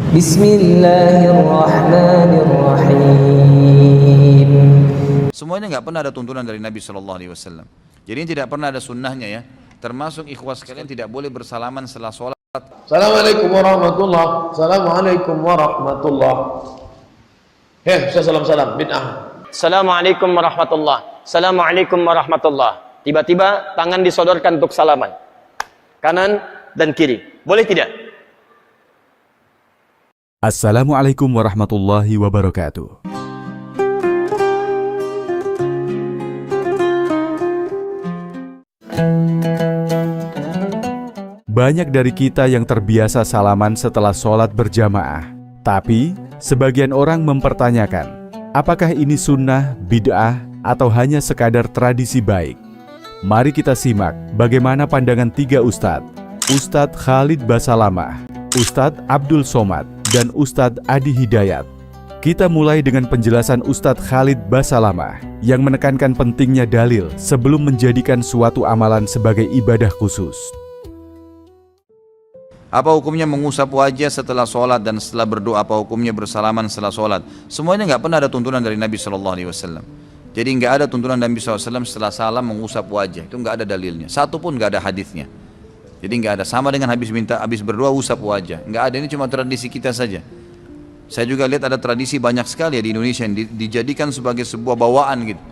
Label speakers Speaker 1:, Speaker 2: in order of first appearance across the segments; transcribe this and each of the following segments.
Speaker 1: Bismillahirrahmanirrahim.
Speaker 2: Semuanya nggak pernah ada tuntunan dari Nabi Shallallahu Alaihi Wasallam. Jadi ini tidak pernah ada sunnahnya ya. Termasuk ikhwas sekalian tidak boleh bersalaman setelah sholat.
Speaker 3: Assalamualaikum warahmatullah. Assalamualaikum warahmatullah. Salam bid'ah.
Speaker 4: Assalamualaikum warahmatullah. Assalamualaikum warahmatullah. Tiba-tiba tangan disodorkan untuk salaman, kanan dan kiri. Boleh tidak?
Speaker 5: Assalamualaikum warahmatullahi wabarakatuh. Banyak dari kita yang terbiasa salaman setelah sholat berjamaah. Tapi, sebagian orang mempertanyakan, apakah ini sunnah, bid'ah, atau hanya sekadar tradisi baik? Mari kita simak bagaimana pandangan tiga ustadz, Ustadz Khalid Basalamah, Ustadz Abdul Somad, dan Ustadz Adi Hidayat. Kita mulai dengan penjelasan Ustadz Khalid Basalamah yang menekankan pentingnya dalil sebelum menjadikan suatu amalan sebagai ibadah khusus.
Speaker 2: Apa hukumnya mengusap wajah setelah sholat dan setelah berdoa? Apa hukumnya bersalaman setelah sholat? Semuanya nggak pernah ada tuntunan dari Nabi Shallallahu Alaihi Wasallam. Jadi nggak ada tuntunan Nabi SAW setelah salam mengusap wajah. Itu nggak ada dalilnya. Satu pun nggak ada hadisnya. Jadi nggak ada, sama dengan habis berdoa usap wajah. Nggak ada, ini cuma tradisi kita saja. Saya juga lihat ada tradisi banyak sekali ya di Indonesia yang dijadikan sebagai sebuah bawaan gitu.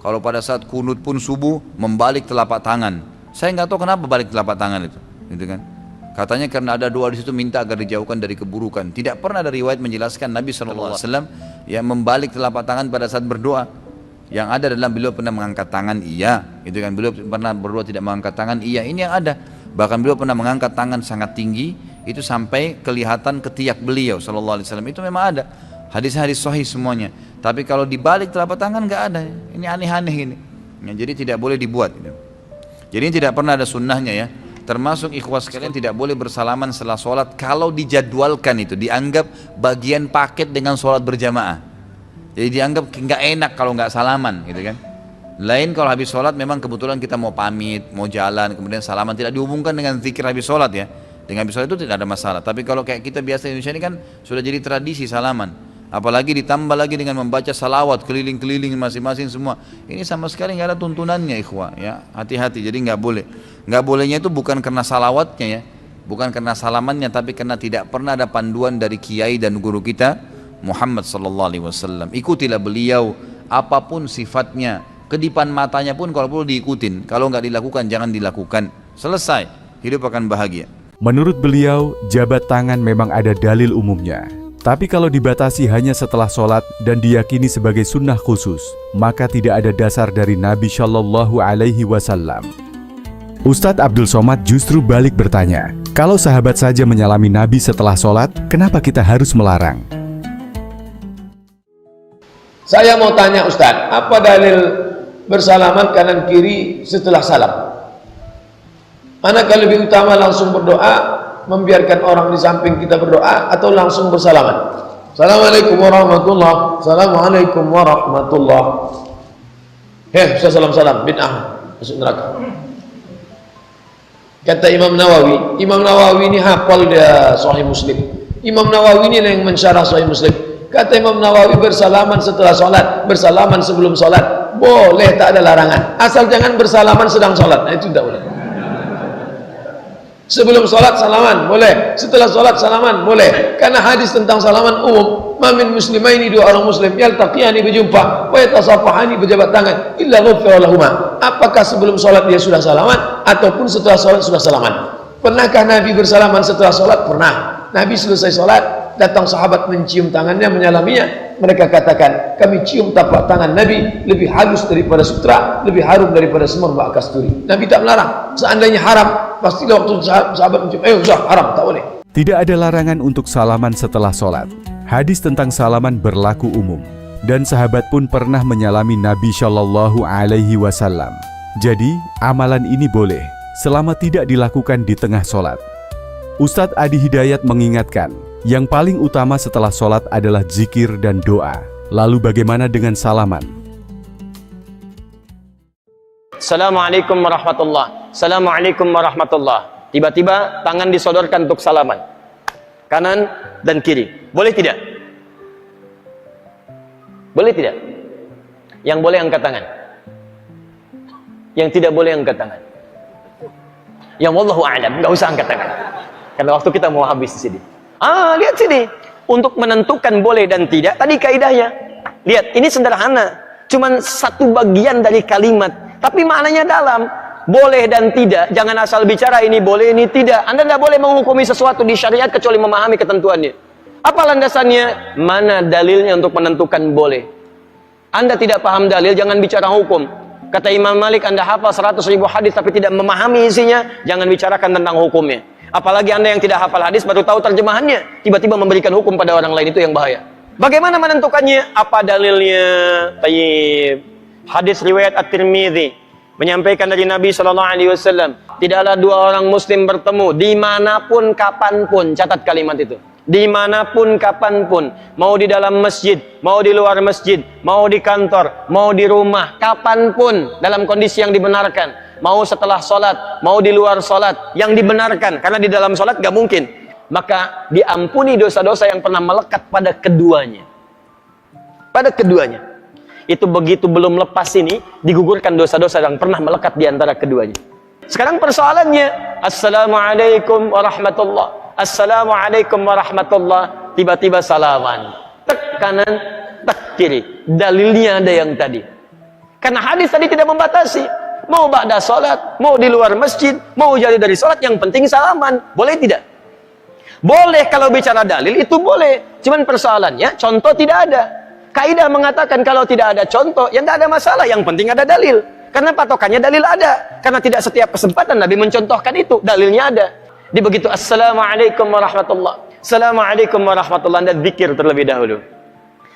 Speaker 2: Kalau pada saat kunut pun subuh membalik telapak tangan. Saya nggak tahu kenapa balik telapak tangan itu, gitu kan? Katanya karena ada doa di situ minta agar dijauhkan dari keburukan. Tidak pernah ada riwayat menjelaskan Nabi SAW yang membalik telapak tangan pada saat berdoa. Yang ada adalah beliau pernah mengangkat tangan, iya, gitu kan? Beliau pernah berdoa tidak mengangkat tangan, iya. Ini yang ada. Bahkan beliau pernah mengangkat tangan sangat tinggi, itu sampai kelihatan ketiak beliau Sallallahu Alaihi Wasallam. Itu memang ada. Hadis-hadis sahih semuanya. Tapi kalau dibalik telapak tangan nggak ada. Ini aneh-aneh ini. Ya, jadi tidak boleh dibuat. Gitu. Jadi ini tidak pernah ada sunnahnya ya. Termasuk ikhwas sekalian tidak boleh bersalaman setelah sholat kalau dijadwalkan, itu dianggap bagian paket dengan sholat berjamaah. Jadi dianggap nggak enak kalau nggak salaman, gitu kan? Lain kalau habis sholat memang kebetulan kita mau pamit, mau jalan, kemudian salaman, tidak dihubungkan dengan zikir habis sholat ya. Dengan habis sholat itu tidak ada masalah. Tapi kalau kayak kita biasa di Indonesia ini kan sudah jadi tradisi salaman. Apalagi ditambah lagi dengan membaca salawat keliling-keliling masing-masing semua. Ini sama sekali nggak ada tuntunannya ikhwah ya. Hati-hati, jadi nggak boleh. Nggak bolehnya itu bukan karena salawatnya ya, bukan karena salamannya, tapi karena tidak pernah ada panduan dari kiai dan guru kita Muhammad sallallahu alaihi wasallam. Ikutilah beliau apapun sifatnya. Kedipan matanya pun kalau perlu diikutin. Kalau nggak dilakukan jangan dilakukan. Selesai, hidup akan bahagia.
Speaker 5: Menurut beliau, jabat tangan memang ada dalil umumnya. Tapi kalau dibatasi hanya setelah sholat dan diyakini sebagai sunnah khusus, maka tidak ada dasar dari Nabi Shallallahu Alaihi Wasallam. Ustadz Abdul Somad justru balik bertanya, kalau sahabat saja menyalami Nabi setelah sholat, kenapa kita harus melarang?
Speaker 3: Saya mau tanya Ustadz, apa dalil bersalaman kanan kiri setelah salam? Manakah lebih utama, langsung berdoa, membiarkan orang di samping kita berdoa, atau langsung bersalaman? Assalamualaikum warahmatullah. Assalamualaikum warahmatullah. Salam bid'ah, masuk neraka. Kata Imam Nawawi ini hafal dia Sahih Muslim. Imam Nawawi ini yang mensyarah Sahih Muslim. Kata Imam Nawawi, bersalaman setelah sholat, bersalaman sebelum sholat, boleh, tak ada larangan. Asal jangan bersalaman sedang sholat, nah, itu tidak boleh. Sebelum sholat salaman boleh, setelah sholat salaman boleh, karena hadis tentang salaman umum. Mamin muslimaini, dua orang muslim yaltaqiyani, berjumpa, wa yatasafahani, berjabat tangan, illa ghufira lahuma. Apakah sebelum sholat dia sudah salaman ataupun setelah sholat sudah salaman? Pernahkah Nabi bersalaman setelah sholat? Pernah. Nabi selesai sholat, datang sahabat mencium tangannya, menyalaminya. Mereka katakan, kami cium tapak tangan Nabi lebih halus daripada sutra, lebih harum daripada semur bak kasturi. Nabi tak melarang. Seandainya haram, pastilah waktu sahabat mencium, sudah haram, tak boleh.
Speaker 5: Tidak ada larangan untuk salaman setelah sholat. Hadis tentang salaman berlaku umum, dan sahabat pun pernah menyalami Nabi Shallallahu Alaihi Wasallam. Jadi, amalan ini boleh, selama tidak dilakukan di tengah sholat. Ustadz Adi Hidayat mengingatkan, yang paling utama setelah sholat adalah zikir dan doa. Lalu bagaimana dengan salaman?
Speaker 4: Assalamualaikum warahmatullah. Assalamualaikum warahmatullah. Tiba-tiba tangan disodorkan untuk salaman, kanan dan kiri. Boleh tidak? Boleh tidak? Yang boleh angkat tangan. Yang tidak boleh angkat tangan. Yang wallahu a'lam, enggak usah angkat tangan. Karena waktu kita mau habis di sini. Lihat sini. Untuk menentukan boleh dan tidak, tadi kaidahnya. Lihat, ini sederhana. Cuman satu bagian dari kalimat, tapi maknanya dalam. Boleh dan tidak, jangan asal bicara ini boleh, ini tidak. Anda tidak boleh menghukumi sesuatu di syariat kecuali memahami ketentuannya. Apa landasannya? Mana dalilnya untuk menentukan boleh? Anda tidak paham dalil, jangan bicara hukum. Kata Imam Malik, Anda hafal 100.000 hadis tapi tidak memahami isinya, jangan bicarakan tentang hukumnya. Apalagi Anda yang tidak hafal hadis baru tahu terjemahannya, tiba-tiba memberikan hukum pada orang lain, itu yang bahaya. Bagaimana menentukannya? Apa dalilnya? Tayyib. Hadis riwayat At-Tirmidzi menyampaikan dari Nabi SAW, tidaklah dua orang muslim bertemu dimanapun kapanpun. Catat kalimat itu, dimanapun kapanpun, mau di dalam masjid, mau di luar masjid, mau di kantor, mau di rumah, kapanpun, dalam kondisi yang dibenarkan, mau setelah sholat, mau di luar sholat, yang dibenarkan, karena di dalam sholat gak mungkin, maka diampuni dosa-dosa yang pernah melekat pada keduanya. Pada keduanya. Itu begitu belum lepas ini, digugurkan dosa-dosa yang pernah melekat di antara keduanya. Sekarang persoalannya, Assalamualaikum warahmatullah, Assalamualaikum warahmatullah, tiba-tiba salaman, tek kanan, tek kiri. Dalilnya ada yang tadi. Karena hadis tadi tidak membatasi. Mau ba'da sholat, mau di luar masjid, mau jadi dari sholat, yang penting salaman. Boleh tidak? Boleh kalau bicara dalil, itu boleh. Cuman persoalannya, contoh tidak ada. Kaidah mengatakan kalau tidak ada contoh, ya tidak ada masalah. Yang penting ada dalil. Karena patokannya dalil ada. Karena tidak setiap kesempatan Nabi mencontohkan itu. Dalilnya ada. Di begitu Assalamualaikum warahmatullah, Assalamualaikum warahmatullah, Anda zikir terlebih dahulu.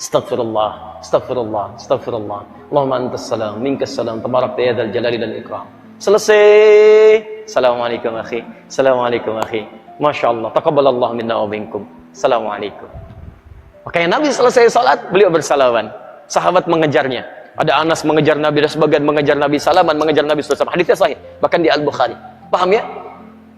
Speaker 4: Astaghfirullah, astaghfirullah, astaghfirullah. Allahumma antas salam, minkas salam, tabarakta ya dzal jalali dan ikram. Selesai. Assalamualaikum akhi, Assalamualaikum akhi. Masya Allah, taqabbalallahu minna wa minkum. Assalamualaikum. Makanya Nabi selesai salat, beliau bersalawat. Sahabat mengejarnya. Ada Anas mengejar Nabi, dan sebagian mengejar Nabi, salaman mengejar Nabi SAW. Hadisnya sahih, bahkan di Al-Bukhari. Paham ya?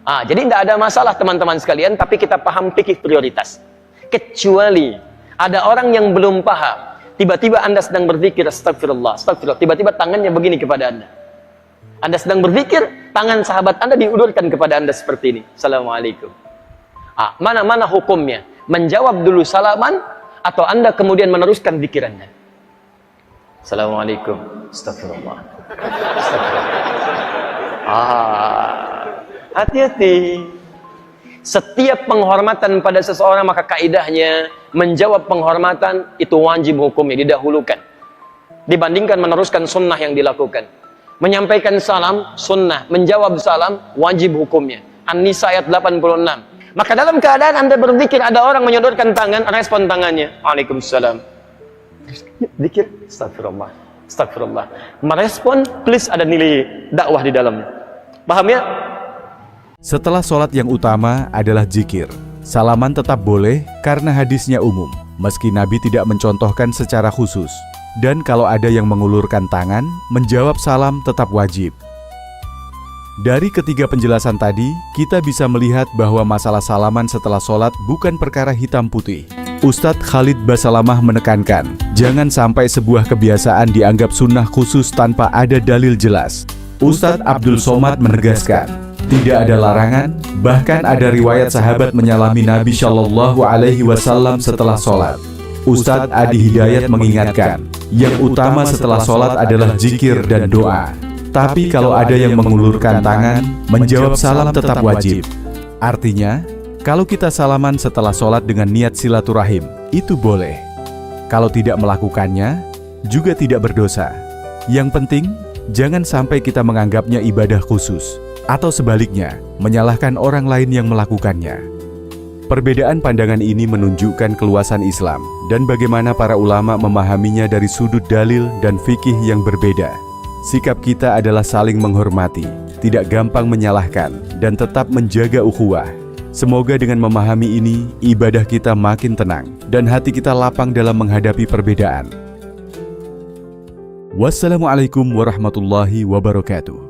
Speaker 4: Jadi tidak ada masalah teman-teman sekalian, tapi kita paham fikih prioritas. Kecuali ada orang yang belum paham, tiba-tiba Anda sedang berzikir, astagfirullah, astagfirullah, tiba-tiba tangannya begini kepada Anda. Anda sedang berzikir, tangan sahabat Anda diulurkan kepada Anda seperti ini. Assalamualaikum. Mana hukumnya? Menjawab dulu salaman, atau Anda kemudian meneruskan zikir Anda? Assalamualaikum, astagfirullah, astagfirullah. Hati-hati. Setiap penghormatan pada seseorang, maka kaidahnya menjawab penghormatan itu wajib hukumnya, didahulukan dibandingkan meneruskan sunnah yang dilakukan. Menyampaikan salam sunnah, menjawab salam wajib hukumnya. An-Nisa ayat 86. Maka dalam keadaan Anda berzikir, ada orang menyodorkan tangan, respon tangannya, Waalaikumsalam. Zikir, astagfirullah, astagfirullah. Merespon, please, ada nilai dakwah di dalamnya. Paham ya?
Speaker 5: Setelah sholat yang utama adalah zikir. Salaman tetap boleh karena hadisnya umum, meski Nabi tidak mencontohkan secara khusus. Dan kalau ada yang mengulurkan tangan, menjawab salam tetap wajib. Dari ketiga penjelasan tadi, kita bisa melihat bahwa masalah salaman setelah sholat bukan perkara hitam putih. Ustadz Khalid Basalamah menekankan, jangan sampai sebuah kebiasaan dianggap sunnah khusus tanpa ada dalil jelas. Ustadz Abdul Somad menegaskan, tidak ada larangan, bahkan ada riwayat sahabat menyalami Nabi Shallallahu Alaihi Wasallam setelah sholat. Ustadz Adi Hidayat mengingatkan, yang utama setelah sholat adalah zikir dan doa. Tapi kalau ada yang mengulurkan tangan, menjawab salam tetap wajib. Artinya, kalau kita salaman setelah sholat dengan niat silaturahim, itu boleh. Kalau tidak melakukannya, juga tidak berdosa. Yang penting, jangan sampai kita menganggapnya ibadah khusus, atau sebaliknya, menyalahkan orang lain yang melakukannya. Perbedaan pandangan ini menunjukkan keluasan Islam dan bagaimana para ulama memahaminya dari sudut dalil dan fikih yang berbeda. Sikap kita adalah saling menghormati, tidak gampang menyalahkan, dan tetap menjaga ukhuwah. Semoga dengan memahami ini, ibadah kita makin tenang, dan hati kita lapang dalam menghadapi perbedaan. Wassalamualaikum warahmatullahi wabarakatuh.